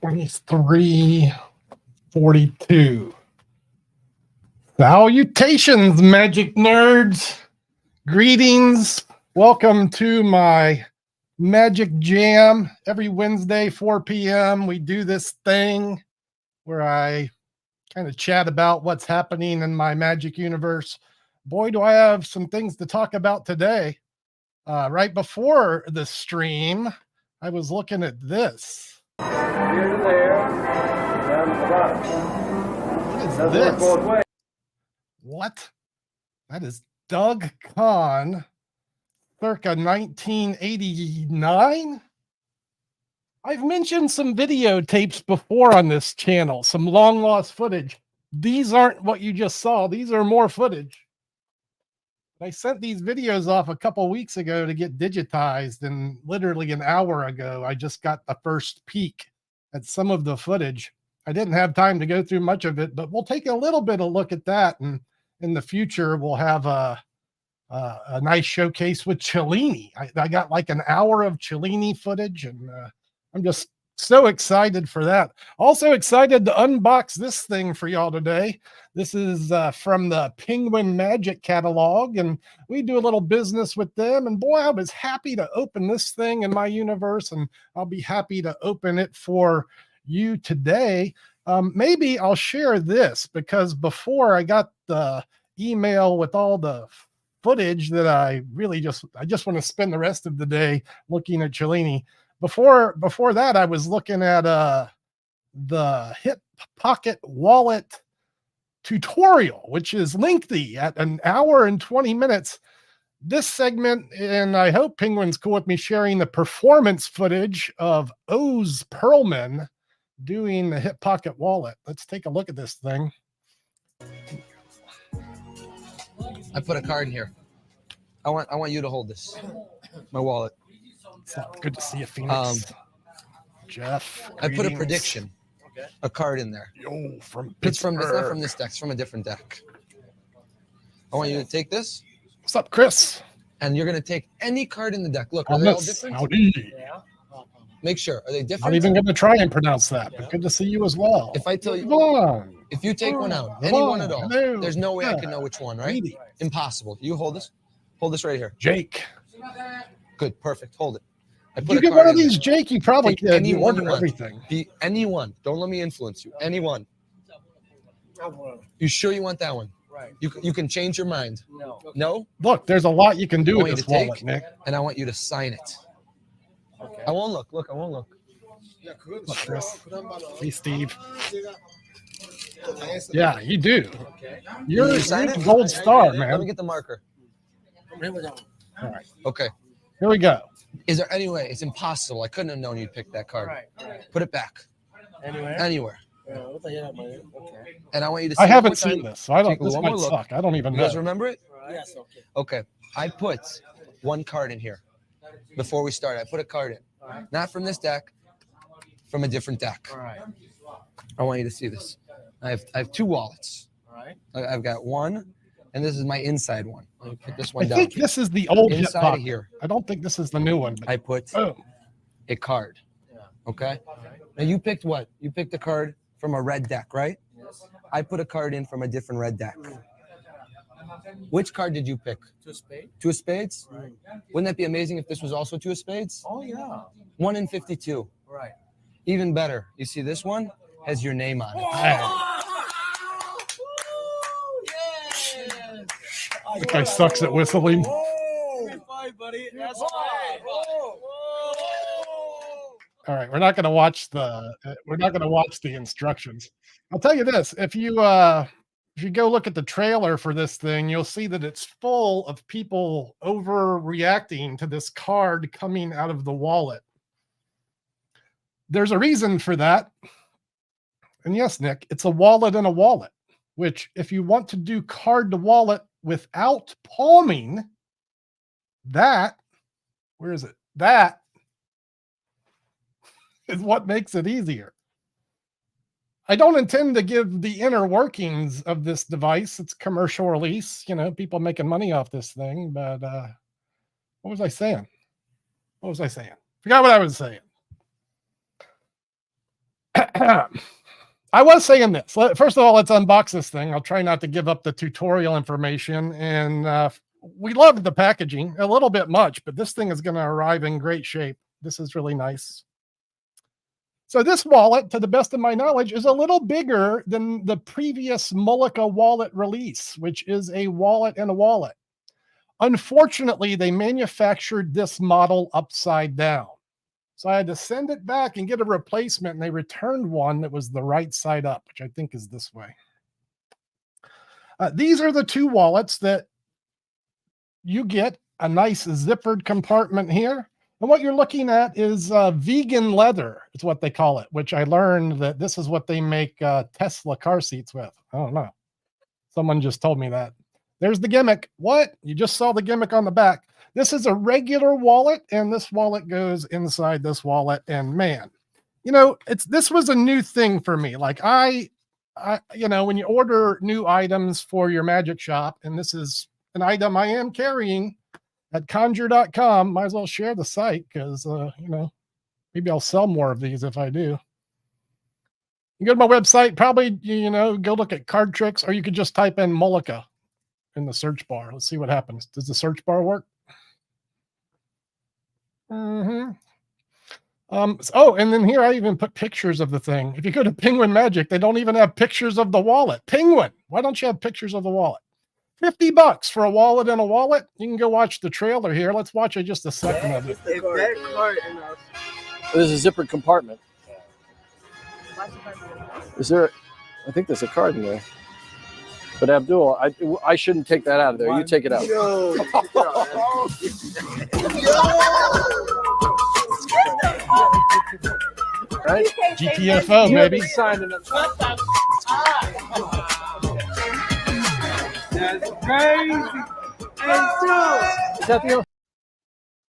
23:42. Salutations, magic nerds. Greetings. Welcome to my Magic Jam. Every Wednesday, 4 p.m., we do this thing where I kind of chat about what's happening in my magic universe. Boy, do I have some things to talk about today. Right before the stream, I was looking at this. Here to there, down to the bottom. What is Doesn't this? work both ways. What? That is Doug Conn, circa 1989. I've mentioned some videotapes before on this channel, some long lost footage. These aren't what you just saw. These are more footage. I sent these videos off a couple weeks ago to get digitized, and literally an hour ago, I just got the first peek at some of the footage. I didn't have time to go through much of it, but we'll take a little bit of look at that, and in the future, we'll have a nice showcase with Cellini. I got like an hour of Cellini footage, and I'm just so excited for that. Also excited to unbox this thing for y'all today. This is from the Penguin Magic catalog, and we do a little business with them. And boy, I was happy to open this thing in my universe, and I'll be happy to open it for you today. Maybe I'll share this, because before I got the email with all the footage that I just want to spend the rest of the day looking at Cellini. Before that, I was looking at the Hip Pocket wallet tutorial, which is lengthy at an hour and 20 minutes. This segment, and I hope Penguin's cool with me sharing the performance footage of Oz Perlman doing the Hip Pocket wallet. Let's take a look at this thing. I put a card in here. I want you to hold this. My wallet. Good to see you, Phoenix. Jeff. I put a prediction. Okay. A card in there. Yo, from it's not from this deck. It's from a different deck. I want you to take this. What's up, Chris? And you're gonna take any card in the deck. Look, are they all different? Howdy. Yeah. Make sure. Are they different? I'm even gonna try and pronounce that, but good to see you as well. If I tell you, if you take one out, any one at all, there's no way I can know which one, right? Impossible. You hold this. Hold this right here. Jake. Good, perfect. Hold it. If you get one of these, Jake, you probably can. Anyone you want. Everything. Anyone. Don't let me influence you. Anyone. You sure you want that one? Right. You can change your mind. No. No? Look, there's a lot you can do with this wallet, Nick. And I want you to sign it. Okay. I won't look. Look, I won't look. Look, Chris. Hey, Steve. Yeah, you do. Okay. You're a gold star, man. Let me get the marker. Here we go. All right. Okay. Here we go. Is there any way? It's impossible. I couldn't have known you'd pick that card. Right. Put it back. Anywhere. Okay. And I want you to see. I haven't seen this, so I don't. This might suck. I don't even know. You guys remember it? Yes. Okay. Okay. I put one card in here before we start. I put a card in, not from this deck, from a different deck. All right. I want you to see this. I have two wallets. All right. I've got one, and this is my inside one. Let me put this one down. I think this is the old Hip inside Pocket. Of here. I don't think this is the new one. I put a card. Okay. Now you picked what? You picked a card from a red deck, right? Yes. I put a card in from a different red deck. Which card did you pick? Two of spades. Two of spades? Right. Wouldn't that be amazing if this was also two of spades? Oh, yeah. 1 in 52. Right. Even better. You see this one has your name on it. The guy sucks at whistling. Buddy. That's All right, we're not going to watch the instructions. I'll tell you this: if you go look at the trailer for this thing, you'll see that it's full of people overreacting to this card coming out of the wallet. There's a reason for that. And yes, Nick, it's a wallet in a wallet, which if you want to do card to wallet without palming, that is what makes it easier. I don't intend to give the inner workings of this device. It's commercial release, people making money off this thing. But what was I saying? Forgot what I was saying. I was saying this. First of all, let's unbox this thing. I'll try not to give up the tutorial information. And we love the packaging a little bit much, but this thing is going to arrive in great shape. This is really nice. So this wallet, to the best of my knowledge, is a little bigger than the previous Mullica wallet release, which is a wallet in a wallet. Unfortunately, they manufactured this model upside down. So I had to send it back and get a replacement, and they returned one that was the right side up, which I think is this way. These are the two wallets that you get. A nice zippered compartment here. And what you're looking at is vegan leather, is what they call it, which I learned that this is what they make Tesla car seats with. I don't know. Someone just told me that. There's the gimmick. What? You just saw the gimmick on the back. This is a regular wallet, and this wallet goes inside this wallet. And man, you know, this was a new thing for me. Like I, you know, when you order new items for your magic shop, and this is an item I am carrying at conjure.com, might as well share the site because, you know, maybe I'll sell more of these if I do. You go to my website, probably, you know, go look at card tricks, or you could just type in Mullica in the search bar. Let's see what happens. Does the search bar work? Oh, and then here I even put pictures of the thing. If you go to Penguin Magic, they don't even have pictures of the wallet. Penguin, why don't you have pictures of the wallet? $50 for a wallet and a wallet. You can go watch the trailer here. Let's watch it just a second of it. There's a zippered compartment. Is there? I think there's a card in there. But Abdul, I shouldn't take that out of there. You take it out. Right? GTFO, baby. That's crazy. Is that the?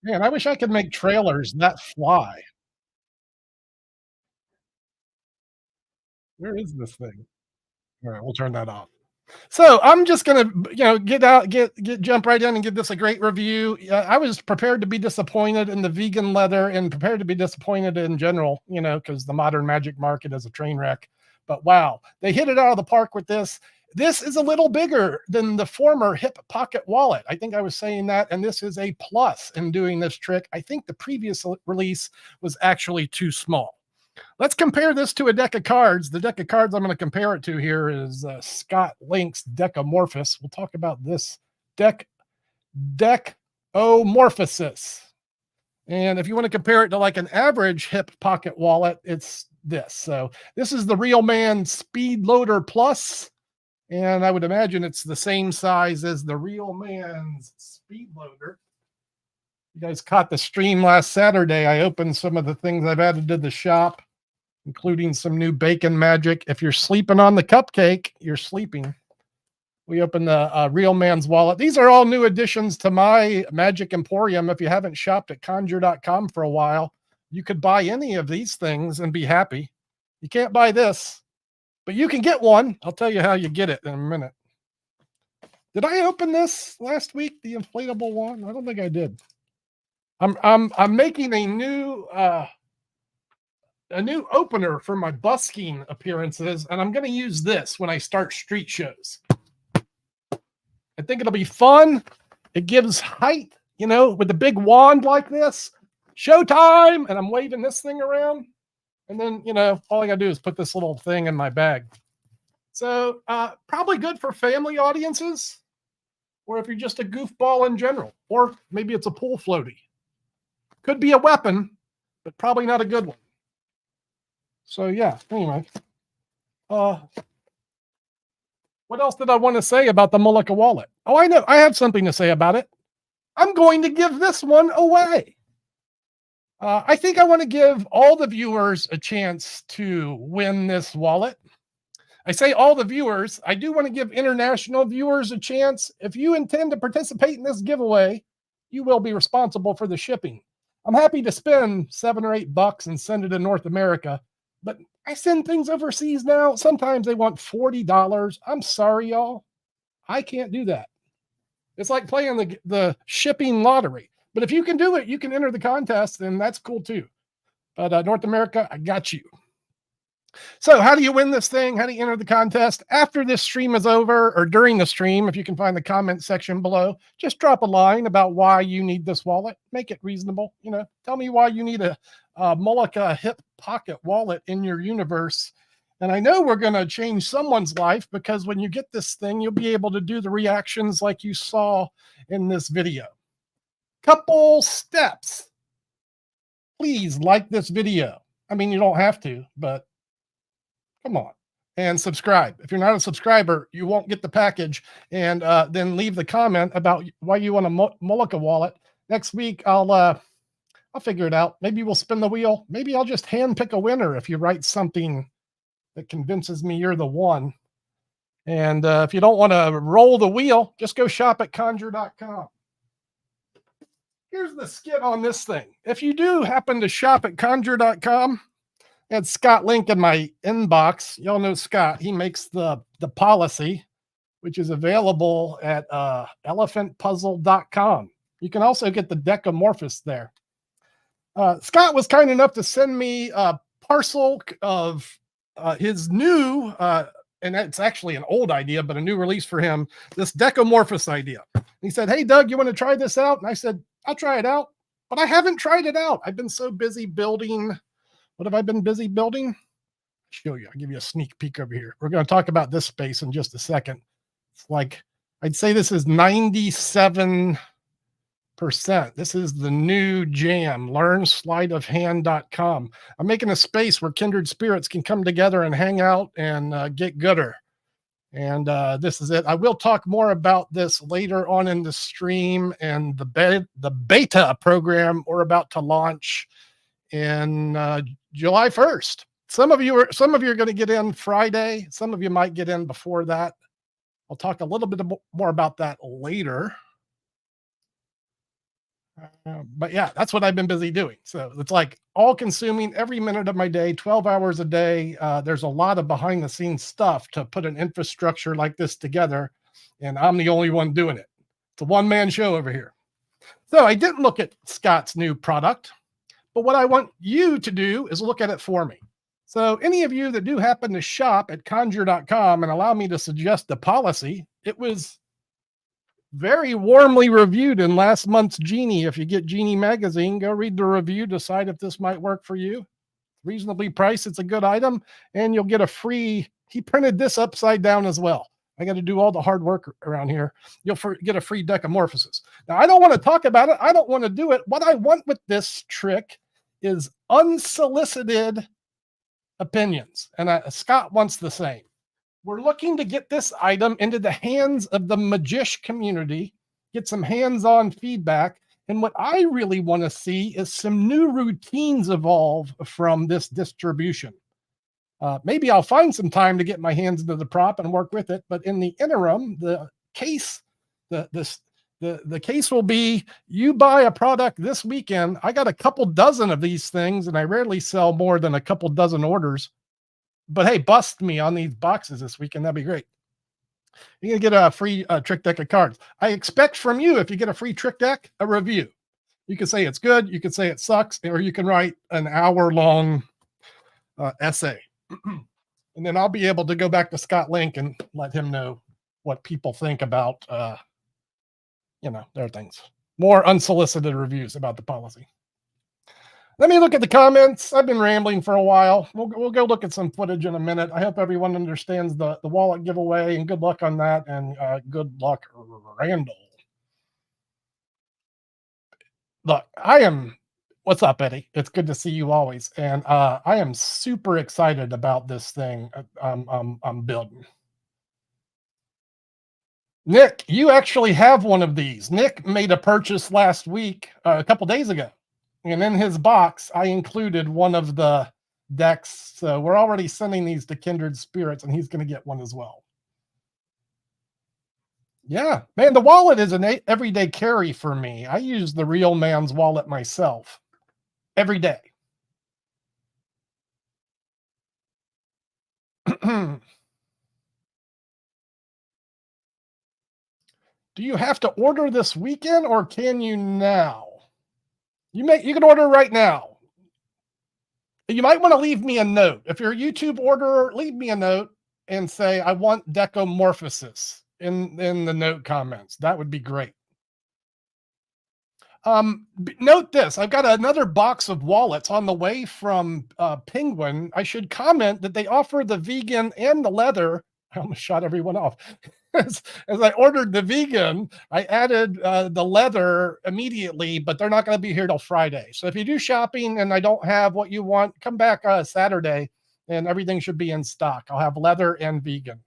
Man, I wish I could make trailers that fly. Where is this thing? All right, we'll turn that off. So I'm just gonna, you know, jump right in and give this a great review. I was prepared to be disappointed in the vegan leather and prepared to be disappointed in general, you know, because the modern magic market is a train wreck. But wow, they hit it out of the park with this. This is a little bigger than the former Hip Pocket wallet. I think I was saying that, and this is a plus in doing this trick. I think the previous release was actually too small. Let's compare this to a deck of cards. The deck of cards I'm going to compare it to here is Scott Link's Decamorphous. We'll talk about this Decomorphosis. And if you want to compare it to like an average Hip Pocket wallet, it's this. So this is the Real Man Speed Loader Plus. And I would imagine it's the same size as the Real Man's Speed Loader. You guys caught the stream last Saturday. I opened some of the things I've added to the shop, including some new bacon magic. If you're sleeping on the cupcake, you're sleeping. We opened the Real Man's wallet. These are all new additions to my Magic Emporium. If you haven't shopped at conjure.com for a while, you could buy any of these things and be happy. You can't buy this, but you can get one. I'll tell you how you get it in a minute. Did I open this last week, the inflatable one? I don't think I did. I'm making a new opener for my busking appearances, and I'm going to use this when I start street shows. I think it'll be fun. It gives height, you know, with a big wand like this. Showtime! And I'm waving this thing around. And then, you know, all I got to do is put this little thing in my bag. So probably good for family audiences, or if you're just a goofball in general, or maybe it's a pool floaty. Could be a weapon, but probably not a good one. So yeah, anyway. What else did I want to say about the Mullica wallet? Oh, I know. I have something to say about it. I'm going to give this one away. I think I want to give all the viewers a chance to win this wallet. I say all the viewers. I do want to give international viewers a chance. If you intend to participate in this giveaway, you will be responsible for the shipping. I'm happy to spend $7 or $8 and send it to North America, but I send things overseas now. Sometimes they want $40. I'm sorry, y'all. I can't do that. It's like playing the shipping lottery. But if you can do it, you can enter the contest, and that's cool too. But North America, I got you. So how do you win this thing? How do you enter the contest? After this stream is over, or during the stream, if you can find the comment section below, just drop a line about why you need this wallet. Make it reasonable. You know, tell me why you need a Mullica Hip Pocket wallet in your universe. And I know we're going to change someone's life, because when you get this thing, you'll be able to do the reactions like you saw in this video. Couple steps. Please like this video. I mean, you don't have to, but come on, and subscribe. If you're not a subscriber, you won't get the package. And then leave the comment about why you want a Mullica wallet. Next week, I'll figure it out. Maybe we'll spin the wheel. Maybe I'll just hand pick a winner if you write something that convinces me you're the one. And if you don't want to roll the wheel, just go shop at conjure.com. Here's the skit on this thing. If you do happen to shop at conjure.com, had Scott link in my inbox. Y'all know Scott. He makes the policy, which is available at elephantpuzzle.com. You can also get the deck amorphous there. Scott was kind enough to send me a parcel of his new, and it's actually an old idea, but a new release for him, this Decamorphous idea. He said, "Hey, Doug, you want to try this out?" And I said, "I'll try it out," but I haven't tried it out. I've been so busy building. What have I been busy building? I'll show you. I'll give you a sneak peek over here. We're going to talk about this space in just a second. It's like, I'd say this is 97%. This is the new jam, learnsleightoфhand.com. I'm making a space where kindred spirits can come together and hang out and get gooder. And this is it. I will talk more about this later on in the stream, and the beta program we're about to launch in July 1st. Some of you are going to get in Friday. Some of you might get in before that. I'll talk a little bit more about that later. But yeah, that's what I've been busy doing. So it's like all consuming every minute of my day, 12 hours a day. There's a lot of behind the scenes stuff to put an infrastructure like this together. And I'm the only one doing it. It's a one-man show over here. So I didn't look at Scott's new product, but what I want you to do is look at it for me. So any of you that do happen to shop at conjure.com and allow me to suggest a policy, it was very warmly reviewed in last month's Genie. If you get Genie magazine, go read the review, decide if this might work for you. Reasonably priced, it's a good item, and you'll get a free, he printed this upside down as well. I got to do all the hard work around here. You'll get a free deck of Morphosis. Now, I don't want to talk about it. I don't want to do it. What I want with this trick is unsolicited opinions. And Scott wants the same. We're looking to get this item into the hands of the Magish community, get some hands-on feedback. And what I really want to see is some new routines evolve from this distribution. Maybe I'll find some time to get my hands into the prop and work with it. But in the interim, the case, the case will be, you buy a product this weekend. I got a couple dozen of these things, and I rarely sell more than a couple dozen orders. But hey, bust me on these boxes this weekend. That'd be great. You're going to get a free trick deck of cards. I expect from you, if you get a free trick deck, a review. You can say it's good. You can say it sucks. Or you can write an hour-long essay. And then I'll be able to go back to Scott Link and let him know what people think about, their things. More unsolicited reviews about the policy. Let me look at the comments. I've been rambling for a while. We'll go look at some footage in a minute. I hope everyone understands the wallet giveaway, and good luck on that. And good luck, Randall. Look, what's up, Eddie? It's good to see you always. And I am super excited about this thing I'm building. Nick, you actually have one of these. Nick made a purchase last week, a couple days ago. And in his box, I included one of the decks. So we're already sending these to Kindred Spirits, and he's going to get one as well. Yeah, man, the wallet is an everyday carry for me. I use the real man's wallet myself every day. Do you have to order this weekend, or can you now? You can order right now. You might want to leave me a note. If you're a YouTube orderer, leave me a note and say, I want decomorphosis in the note comments. That would be great. Note this, I've got another box of wallets on the way from Penguin. I should comment that they offer the vegan and the leather. I almost shot everyone off. As I ordered the vegan, I added the leather immediately, but they're not going to be here till Friday. So if you do shopping and I don't have what you want, come back Saturday and everything should be in stock. I'll have leather and vegan.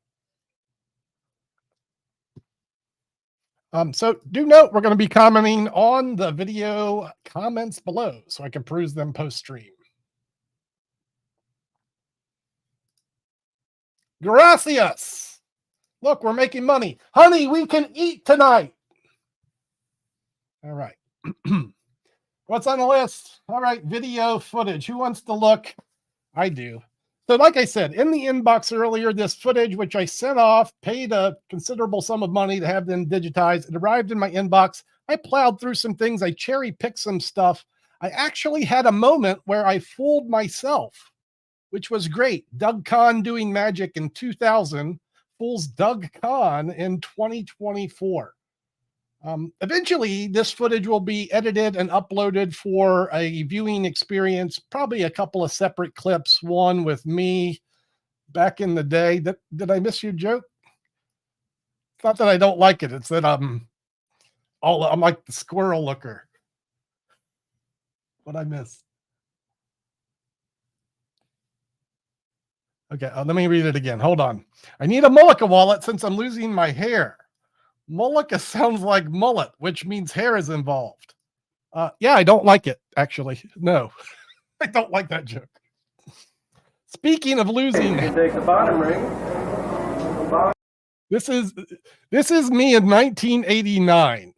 So do note, we're going to be commenting on the video comments below so I can peruse them post-stream. Gracias. Look, we're making money. Honey, we can eat tonight. All right. What's on the list? All right, video footage. Who wants to look? I do. So like I said, in the inbox earlier, this footage, which I sent off, paid a considerable sum of money to have them digitized. It arrived in my inbox. I plowed through some things. I cherry-picked some stuff. I actually had a moment where I fooled myself, which was great. Doug Conn doing magic in 2000 fools Doug Conn in 2024. Eventually, this footage will be edited and uploaded for a viewing experience, probably a couple of separate clips, one with me back in the day. Did I miss your joke? It's not that I don't like it. It's that I'm like the squirrel looker. What I miss? Okay, let me read it again. Hold on. I need a Mullica wallet since I'm losing my hair. Mullica sounds like mullet, which means hair is involved. Yeah, I don't like it, actually. No, I don't like that joke. Speaking of losing, You take the bottom ring. This is me in 1989.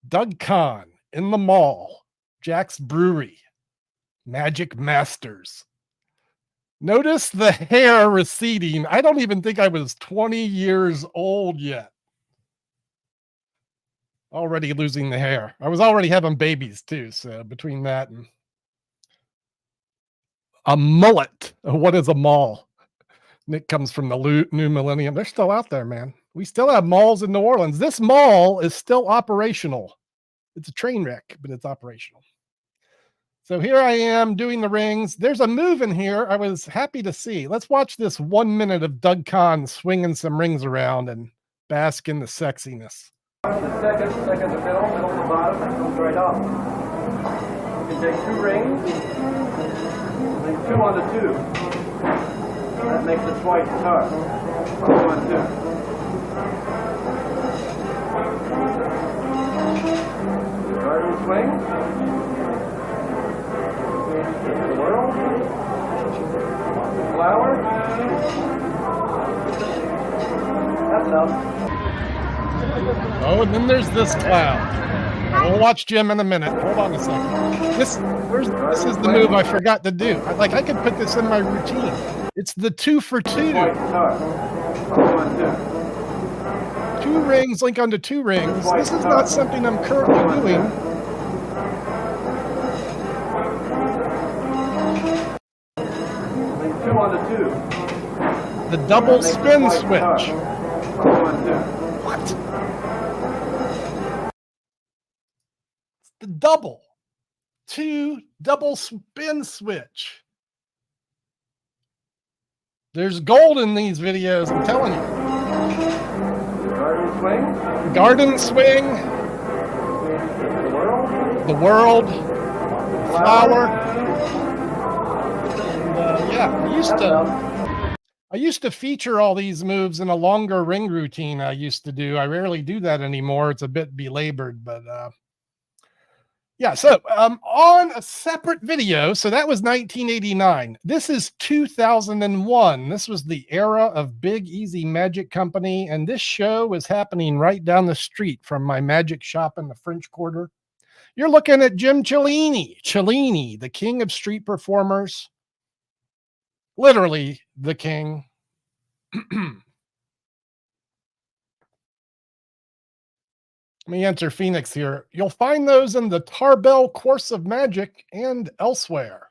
Doug Conn in the mall, Jack's Brewery, Magic Masters. Notice the hair receding. I don't even think I was 20 years old yet. Already losing the hair. I was already having babies too. So between that and a mullet. What is a mall? Nick comes from the new millennium. They're still out there, man. We still have malls in New Orleans. This mall is still operational. It's a train wreck, but it's operational. So here I am doing the rings. There's a move in here I was happy to see. Let's watch this 1 minute of Doug Conn swinging some rings around and bask in the sexiness. The second to middle to the bottom, that comes right off. You can take 2 rings, then 2 on the 2. That makes it twice touch. 2 on 2. Garden swing. The world. Flower. That's enough. Oh, and then there's this cloud. We'll watch Jim in a minute. Hold on a second. This is the move I forgot to do. I could put this in my routine. It's the 2 for 2. 2 rings link onto 2 rings. This is not something I'm currently doing. Two on the 2. The double spin switch. What? It's the double. 2 double spin switch. There's gold in these videos, I'm telling you. Garden swing. Garden swing. The world. Flower. And, yeah, I used to feature all these moves in a longer ring routine I used to do. I rarely do that anymore. It's a bit belabored, but yeah. So on a separate video, so that was 1989. This is 2001. This was the era of Big Easy Magic Company, and this show was happening right down the street from my magic shop in the French Quarter. You're looking at Jim Cellini, the king of street performers. Literally the king. Let me enter Phoenix here. You'll find those in the Tarbell Course of Magic and elsewhere.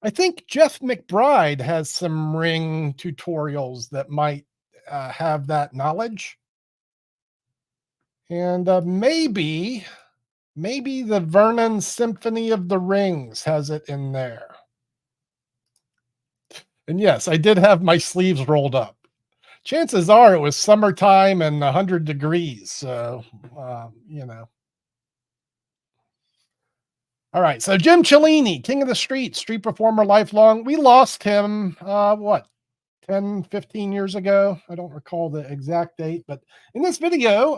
I think Jeff McBride has some ring tutorials that might have that knowledge. And maybe the Vernon Symphony of the Rings has it in there. And yes, I did have my sleeves rolled up. Chances are it was summertime and 100 degrees. So, you know. All right. So Jim Cellini, king of the street performer, lifelong. We lost him, 10, 15 years ago. I don't recall the exact date, but in this video,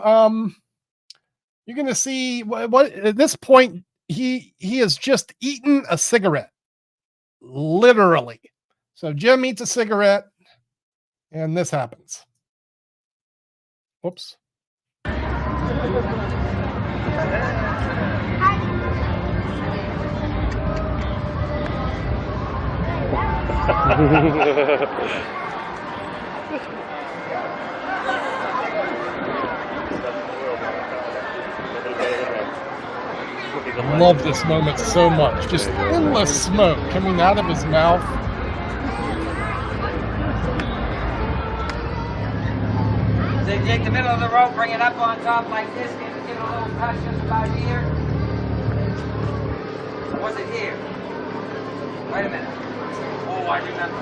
you're going to see what at this point, he has just eaten a cigarette, literally. So Jim eats a cigarette and this happens. Whoops. I love this moment so much. Just endless smoke coming out of his mouth. So you take the middle of the rope, bring it up on top like this, give it a little touch just about here. Or was it here? Wait a minute. Oh, I remember.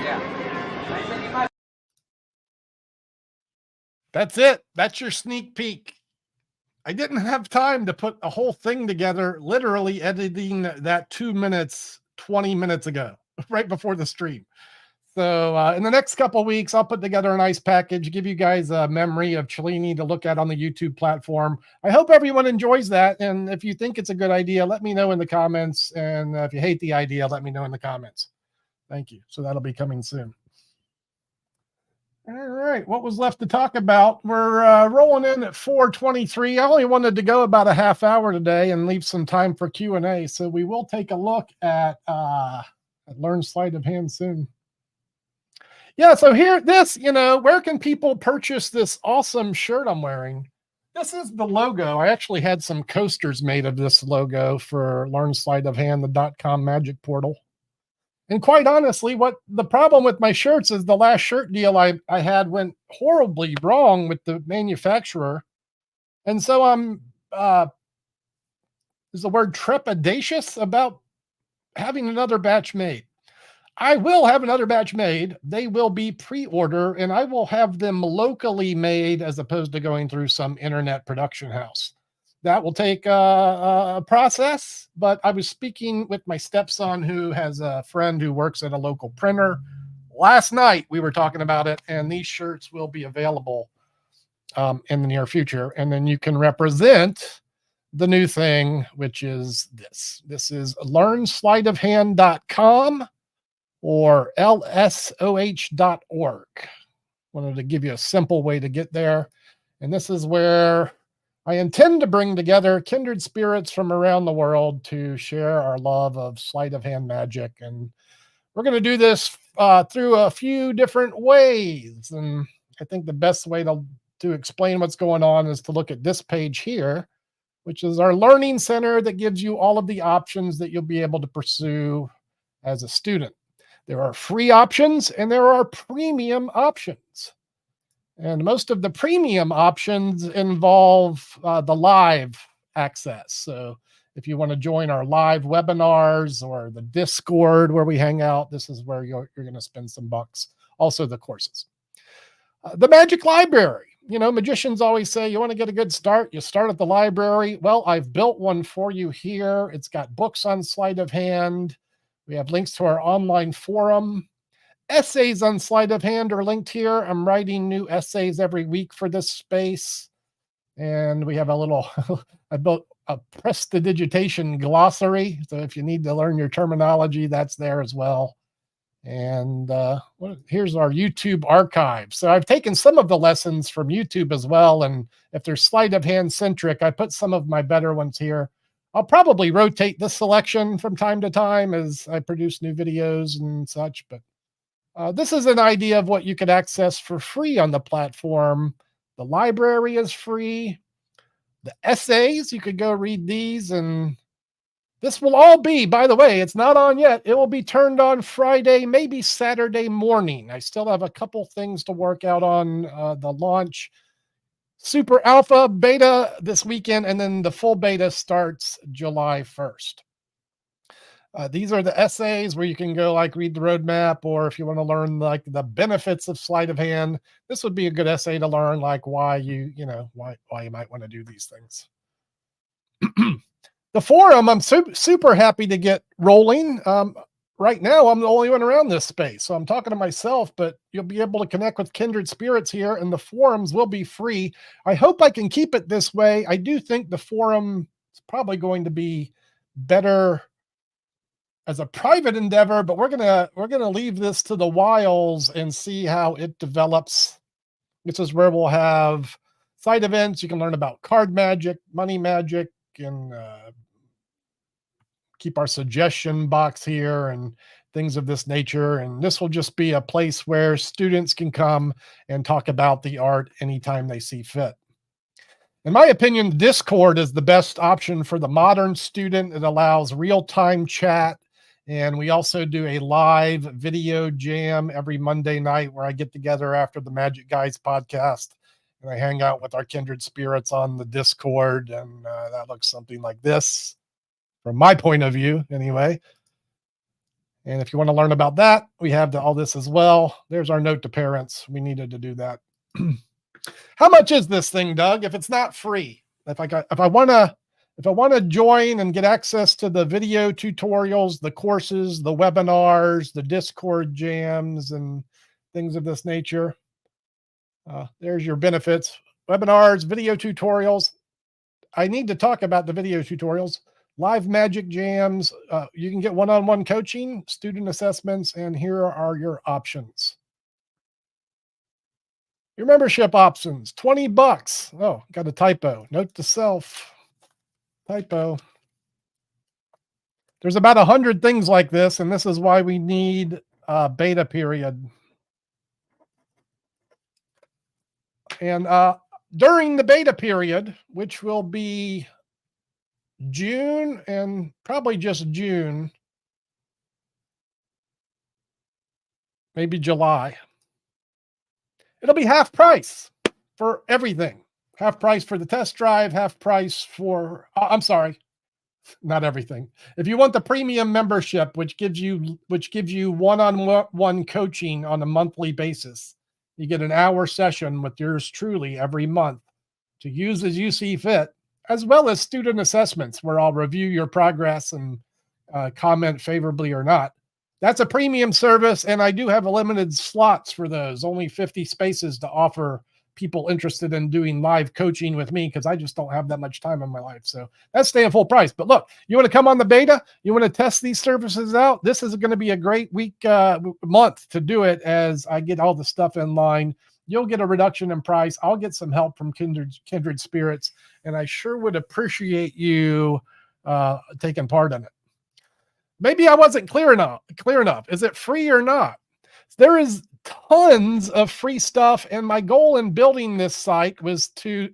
Yeah. I said you might. That's it. That's your sneak peek. I didn't have time to put a whole thing together, literally editing that 2 minutes, 20 minutes ago, right before the stream. So in the next couple of weeks, I'll put together a nice package, give you guys a memory of Cellini to look at on the YouTube platform. I hope everyone enjoys that. And if you think it's a good idea, let me know in the comments. And if you hate the idea, let me know in the comments. Thank you. So that'll be coming soon. All right, what was left to talk about? We're rolling in at 4:23. I only wanted to go about a half hour today and leave some time for Q&A. So we will take a look at Learn Sleight of Hand soon. Yeah, so here, where can people purchase this awesome shirt I'm wearing? This is the logo. I actually had some coasters made of this logo for Learn Sleight of Hand, the .com magic portal. And quite honestly, what the problem with my shirts is the last shirt deal I had went horribly wrong with the manufacturer. And so I'm, is the word trepidatious about having another batch made. I will have another batch made. They will be pre-order and I will have them locally made as opposed to going through some internet production house. That will take a process, but I was speaking with my stepson who has a friend who works at a local printer. Last night we were talking about it, and these shirts will be available in the near future. And then you can represent the new thing, which is this. This is learnsleightoфhand.com or LSOH.org. Wanted to give you a simple way to get there. And this is where I intend to bring together kindred spirits from around the world to share our love of sleight of hand magic. And we're going to do this through a few different ways. And I think the best way to explain what's going on is to look at this page here, which is our learning center that gives you all of the options that you'll be able to pursue as a student. There are free options and there are premium options. And most of the premium options involve the live access. So if you want to join our live webinars or the Discord where we hang out, this is where you're going to spend some bucks. Also the courses. The Magic Library. You know, magicians always say you want to get a good start, you start at the library. Well, I've built one for you here. It's got books on sleight of hand. We have links to our online forum. Essays on sleight of hand are linked here. I'm writing new essays every week for this space. And we have a little, I built a prestidigitation glossary. So if you need to learn your terminology, that's there as well. And here's our YouTube archive. So I've taken some of the lessons from YouTube as well. And if they're sleight of hand centric, I put some of my better ones here. I'll probably rotate this selection from time to time as I produce new videos and such, but this is an idea of what you could access for free on the platform. The library is free. The essays, you could go read these, and This will all be, by the way, it's not on yet. It will be turned on Friday, maybe Saturday morning. I still have a couple things to work out on the launch. Super alpha, beta this weekend, and then the full beta starts July 1st. These are the essays where you can go like read the roadmap, or if you want to learn like the benefits of sleight of hand, this would be a good essay to learn like why you might want to do these things. The forum, I'm super happy to get rolling. Right now, I'm the only one around this space, so I'm talking to myself, but you'll be able to connect with kindred spirits here, and the forums will be free. I hope I can keep it this way. I do think the forum is probably going to be better as a private endeavor, but we're gonna leave this to the wilds and see how it develops. This is where we'll have side events. You can learn about card magic, money magic, and keep our suggestion box here and things of this nature. And this will just be a place where students can come and talk about the art anytime they see fit. In my opinion, Discord is the best option for the modern student. It allows real-time chat. And we also do a live video jam every Monday night where I get together after the Magic Guys podcast and I hang out with our kindred spirits on the Discord. And that looks something like this from my point of view anyway. And if you want to learn about that, we have all this as well. There's our note to parents. We needed to do that. How much is this thing, Doug? If it's not free, if I want to join and get access to the video tutorials, the courses, the webinars, the Discord jams, and things of this nature, there's your benefits. Webinars, video tutorials. I need to talk about the video tutorials. Live magic jams. You can get one-on-one coaching, student assessments, and here are your options. Your membership options, $20. Oh, got a typo. Note to self. Typo. There's about 100 things like this, and this is why we need a beta period. And during the beta period, which will be June and probably just June, maybe July, it'll be half price for everything. Half price for the test drive, half price for, I'm sorry, not everything. If you want the premium membership, which gives you one-on-one coaching on a monthly basis, you get an hour session with yours truly every month to use as you see fit, as well as student assessments where I'll review your progress and comment favorably or not. That's a premium service, and I do have a limited slots for those, only 50 spaces to offer people interested in doing live coaching with me because I just don't have that much time in my life. So that's staying full price. But look, you want to come on the beta? You want to test these services out? This is going to be a great month to do it as I get all the stuff in line. You'll get a reduction in price. I'll get some help from kindred spirits, and I sure would appreciate you taking part in it. Maybe I wasn't clear enough. Is it free or not? There is tons of free stuff, and my goal in building this site was to,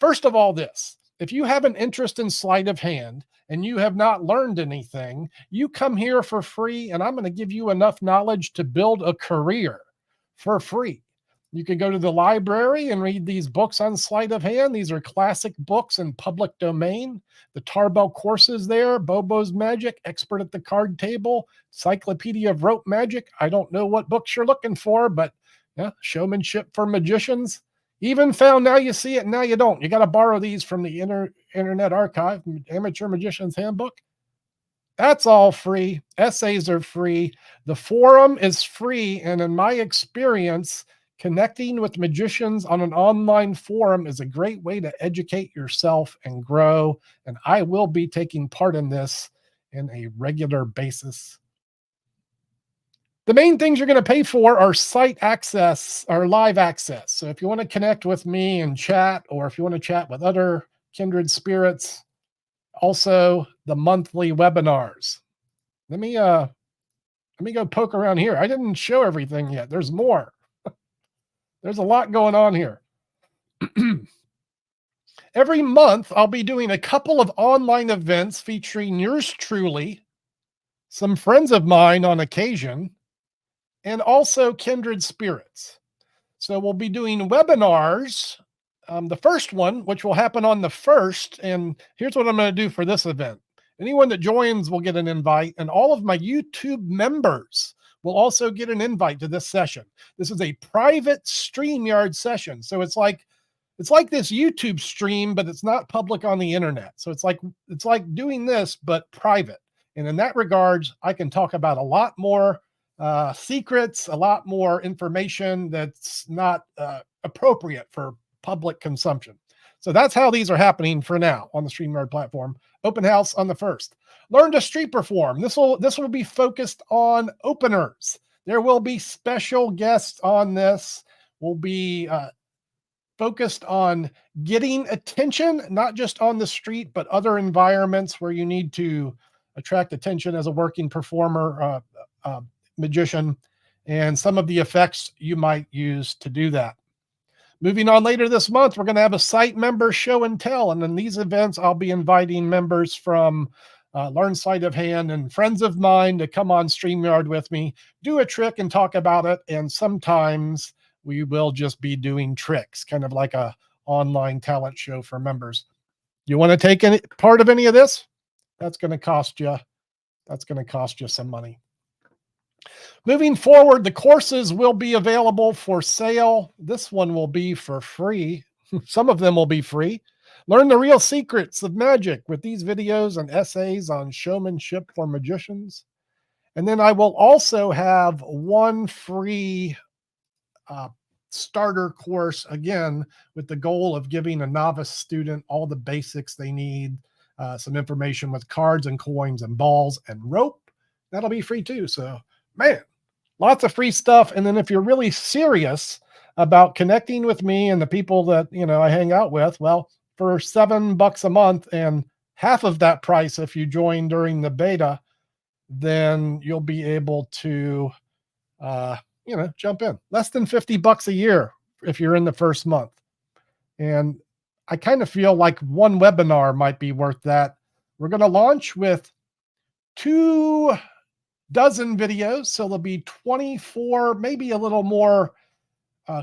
first of all, this. If you have an interest in sleight of hand and you have not learned anything, you come here for free, and I'm going to give you enough knowledge to build a career for free. You can go to the library and read these books on sleight of hand. These are classic books in public domain. The Tarbell courses there, Bobo's Magic, Expert at the Card Table, Encyclopedia of Rope Magic. I don't know what books you're looking for, but yeah, Showmanship for Magicians. Even found Now You See It, Now You Don't. You got to borrow these from the Internet Archive, Amateur Magician's Handbook. That's all free. Essays are free. The forum is free, and in my experience, connecting with magicians on an online forum is a great way to educate yourself and grow. And I will be taking part in this in a regular basis. The main things you're going to pay for are site access or live access. So if you want to connect with me and chat, or if you want to chat with other kindred spirits, also the monthly webinars. Let me go poke around here. I didn't show everything yet. There's more. There's a lot going on here. Every month, I'll be doing a couple of online events featuring yours truly, some friends of mine on occasion, and also kindred spirits. So we'll be doing webinars. The first one, which will happen on the 1st, and here's what I'm going to do for this event. Anyone that joins will get an invite, and all of my YouTube members will also get an invite to this session. This is a private StreamYard session. So it's like this YouTube stream, but it's not public on the internet. So it's like doing this, but private. And in that regards, I can talk about a lot more secrets, a lot more information that's not appropriate for public consumption. So that's how these are happening for now on the StreamYard platform. Open house on the 1st. Learn to street perform. This will be focused on openers. There will be special guests on this. We'll be focused on getting attention, not just on the street, but other environments where you need to attract attention as a working performer, magician, and some of the effects you might use to do that. Moving on later this month, we're going to have a site member show and tell. And in these events, I'll be inviting members from Learn Sleight of Hand and friends of mine to come on StreamYard with me, do a trick and talk about it. And sometimes we will just be doing tricks, kind of like a online talent show for members. You want to take any part of any of this? That's going to cost you. That's going to cost you some money. Moving forward, the courses will be available for sale. This one will be for free. Some of them will be free. Learn the real secrets of magic with these videos and essays on showmanship for magicians. And then I will also have one free starter course, again, with the goal of giving a novice student all the basics they need, some information with cards and coins and balls and rope. That'll be free too. So, man, lots of free stuff. And then if you're really serious about connecting with me and the people that, I hang out with, well, for $7 a month and half of that price if you join during the beta, then you'll be able to, jump in. Less than $50 a year if you're in the first month. And I kind of feel like one webinar might be worth that. We're going to launch with 24 videos. So there'll be 24, maybe a little more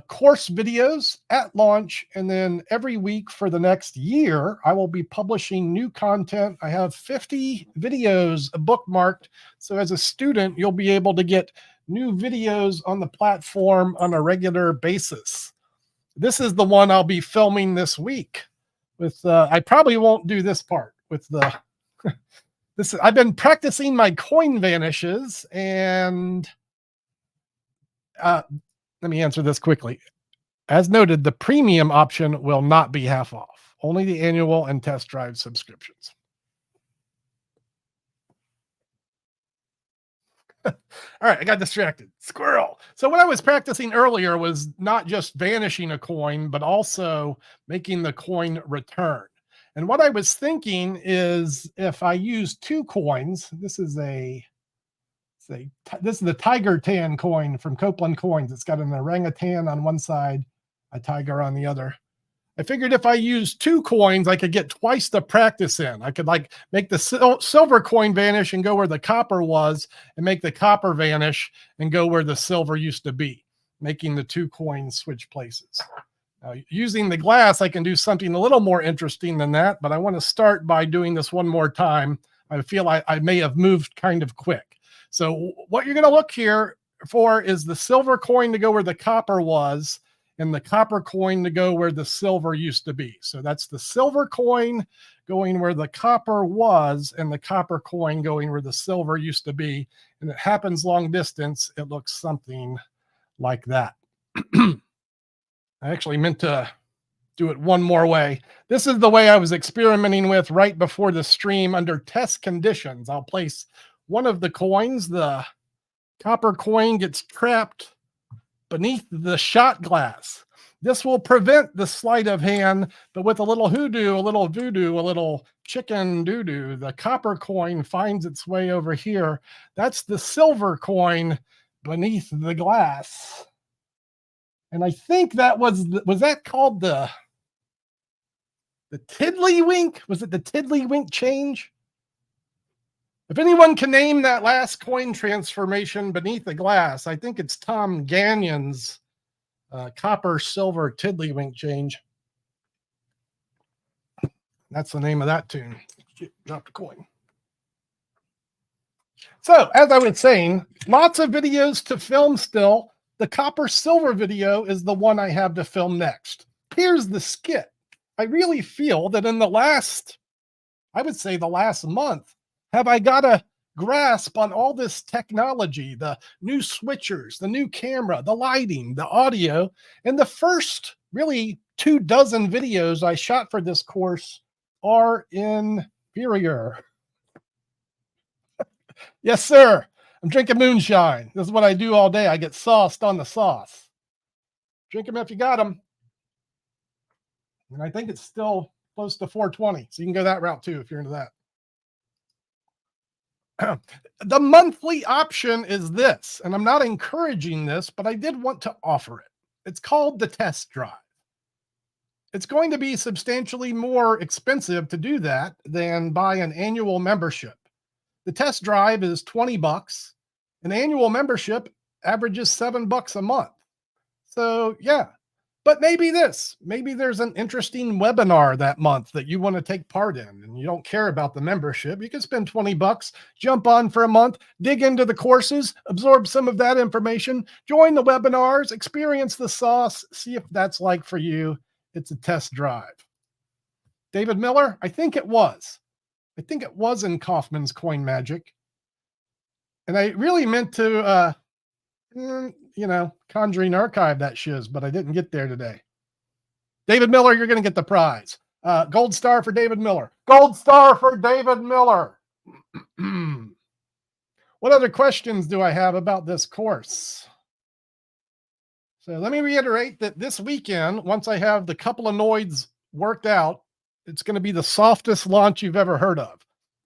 course videos at launch. And then every week for the next year, I will be publishing new content. I have 50 videos bookmarked. So as a student, you'll be able to get new videos on the platform on a regular basis. This is the one I'll be filming this week with, I probably won't do this part with the, I've been practicing my coin vanishes, and let me answer this quickly. As noted, the premium option will not be half off, only the annual and test drive subscriptions. All right, I got distracted. Squirrel. So what I was practicing earlier was not just vanishing a coin, but also making the coin return. And what I was thinking is if I use 2 coins, this is the tiger tan coin from Copeland Coins. It's got an orangutan on one side, a tiger on the other. I figured if I used 2 coins, I could get twice the practice in. I could make the silver coin vanish and go where the copper was, and make the copper vanish and go where the silver used to be, making the 2 coins switch places. Now, using the glass, I can do something a little more interesting than that, but I want to start by doing this one more time. I feel I may have moved kind of quick. So what you're going to look here for is the silver coin to go where the copper was, and the copper coin to go where the silver used to be. So that's the silver coin going where the copper was, and the copper coin going where the silver used to be. And it happens long distance. It looks something like that. I actually meant to do it one more way. This is the way I was experimenting with right before the stream under test conditions. I'll place one of the coins. The copper coin gets trapped beneath the shot glass. This will prevent the sleight of hand, but with a little hoodoo, a little voodoo, a little chicken doo-doo, the copper coin finds its way over here. That's the silver coin beneath the glass. And I think that was that called the The Tiddlywink? Was it the Tiddlywink change? If anyone can name that last coin transformation beneath the glass, I think it's Tom Gagnon's copper silver Tiddlywink change. That's the name of that tune. Drop the coin. So, as I was saying, lots of videos to film still. The copper silver video is the one I have to film next. Here's the skit. I really feel that in the last, I would say the last month, have I got a grasp on all this technology, the new switchers, the new camera, the lighting, the audio, and the first really 24 videos I shot for this course are inferior. Yes, sir. I'm drinking moonshine. This is what I do all day. I get sauced on the sauce. Drink them if you got them. And I think it's still close to 420. So you can go that route too if you're into that. The monthly option is this, and I'm not encouraging this, but I did want to offer it. It's called the test drive. It's going to be substantially more expensive to do that than buy an annual membership. The test drive is $20. An annual membership averages $7 a month. So yeah, but maybe there's an interesting webinar that month that you want to take part in and you don't care about the membership. You can spend $20, jump on for a month, dig into the courses, absorb some of that information, join the webinars, experience the sauce, see if that's like for you. It's a test drive. David Miller, I think it was in Kaufman's Coin Magic. And I really meant to, Conjuring Archive that shiz, but I didn't get there today. David Miller, you're going to get the prize. Gold star for David Miller. Gold star for David Miller. What other questions do I have about this course? So let me reiterate that this weekend, once I have the couple of noids worked out, it's going to be the softest launch you've ever heard of.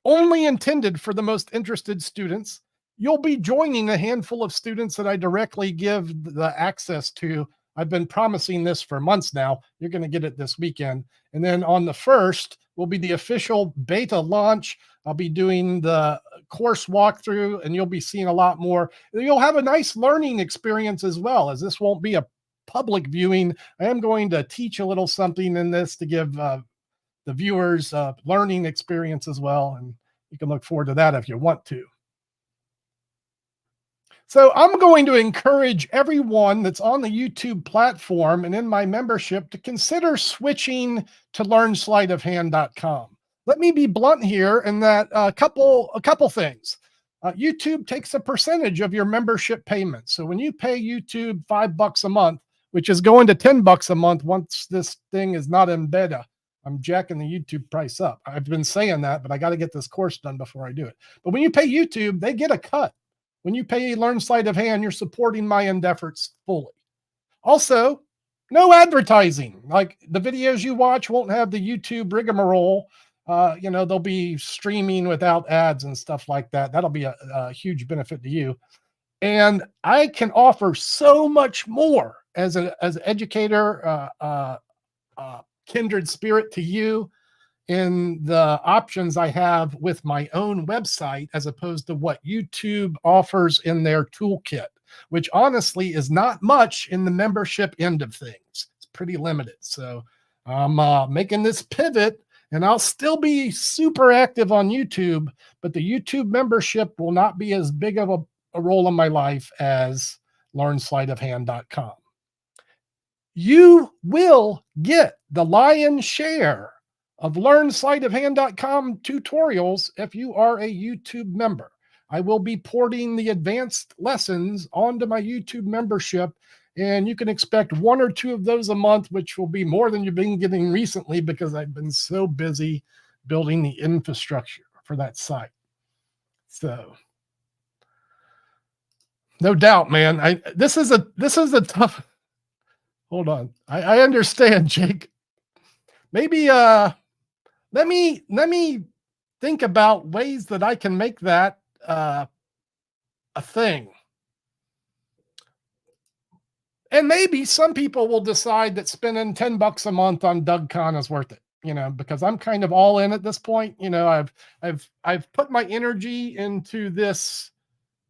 Only intended for the most interested students. You'll be joining a handful of students that I directly give the access to. I've been promising this for months now. You're going to get it this weekend. And then on the 1st will be the official beta launch. I'll be doing the course walkthrough and you'll be seeing a lot more. You'll have a nice learning experience as well, as this won't be a public viewing. I am going to teach a little something in this to give the viewers learning experience as well. And you can look forward to that if you want to. So I'm going to encourage everyone that's on the YouTube platform and in my membership to consider switching to learnsleightofhand.com. Let me be blunt here in that a couple things. YouTube takes a percentage of your membership payment. So when you pay YouTube $5 a month, which is going to $10 a month once this thing is not in beta, I'm jacking the YouTube price up. I've been saying that, but I got to get this course done before I do it. But when you pay YouTube, they get a cut. When you pay Learn Sleight of Hand, you're supporting my end efforts fully. Also, no advertising. Like the videos you watch won't have the YouTube rigmarole. They'll be streaming without ads and stuff like that. That'll be a huge benefit to you. And I can offer so much more as an educator, kindred spirit to you in the options I have with my own website, as opposed to what YouTube offers in their toolkit, which honestly is not much in the membership end of things. It's pretty limited. So I'm making this pivot, and I'll still be super active on YouTube, but the YouTube membership will not be as big of a role in my life as learnsleightofhand.com. You will get the lion's share of learnsleightofhand.com tutorials if you are a YouTube member. I will be porting the advanced lessons onto my YouTube membership, and you can expect 1 or 2 of those a month, which will be more than you've been getting recently because I've been so busy building the infrastructure for that site. So no doubt, man. This is a tough. Hold on. I understand, Jake. Maybe let me think about ways that I can make that a thing. And maybe some people will decide that spending $10 a month on Doug Conn is worth it. because I'm kind of all in at this point. I've put my energy into this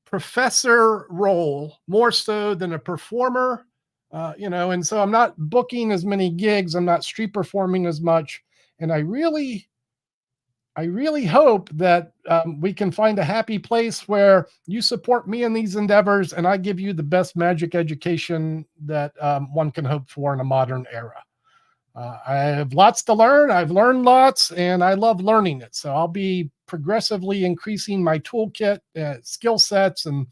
professor role more so than a performer, and so I'm not booking as many gigs. I'm not street performing as much. And I really hope that we can find a happy place where you support me in these endeavors and I give you the best magic education that one can hope for in a modern era. I have lots to learn. I've learned lots and I love learning it. So I'll be progressively increasing my toolkit, skill sets, and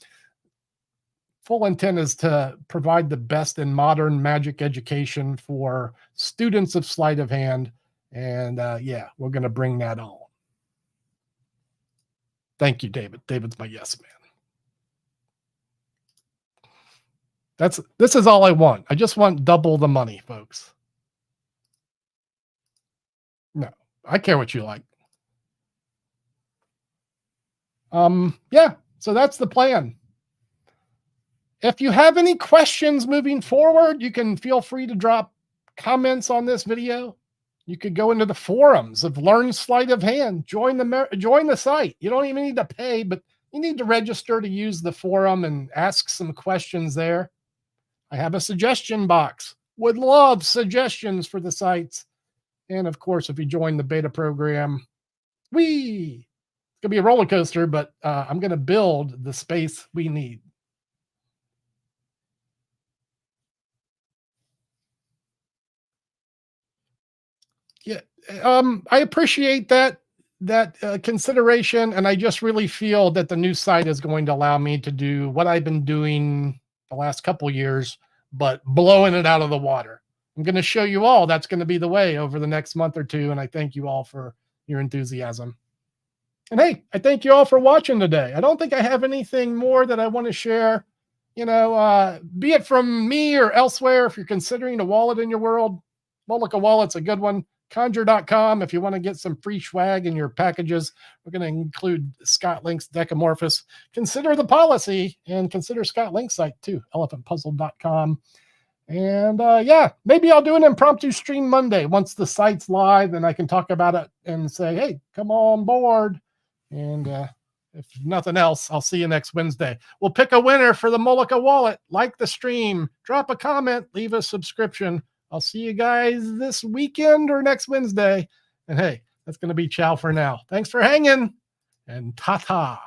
full intent is to provide the best in modern magic education for students of sleight of hand. And yeah, we're going to bring that on. Thank you, David. David's my yes man. This is all I want. I just want double the money, folks. No, I care what you like. Yeah, so that's the plan. If you have any questions moving forward, you can feel free to drop comments on this video. You could go into the forums of Learn Sleight of Hand. Join the site. You don't even need to pay, but you need to register to use the forum and ask some questions there. I have a suggestion box. Would love suggestions for the sites. And of course, if you join the beta program, it's gonna be a roller coaster, but I'm gonna build the space we need. Yeah, I appreciate that consideration, and I just really feel that the new site is going to allow me to do what I've been doing the last couple years, but blowing it out of the water. I'm going to show you all that's going to be the way over the next month or two, and I thank you all for your enthusiasm. And hey, I thank you all for watching today. I don't think I have anything more that I want to share. Be it from me or elsewhere, if you're considering a wallet in your world, Mullica Wallet's a good one. Conjure.com if you want to get some free swag in your packages. We're going to include Scott Link's Decamorphous. Consider the policy and consider Scott Link's site too, elephantpuzzle.com. And yeah, maybe I'll do an impromptu stream Monday once the site's live and I can talk about it and say, hey, come on board. And if nothing else, I'll see you next Wednesday. We'll pick a winner for the Mullica Wallet. Like the stream, drop a comment, leave a subscription. I'll see you guys this weekend or next Wednesday. And hey, that's going to be ciao for now. Thanks for hanging, and ta-ta.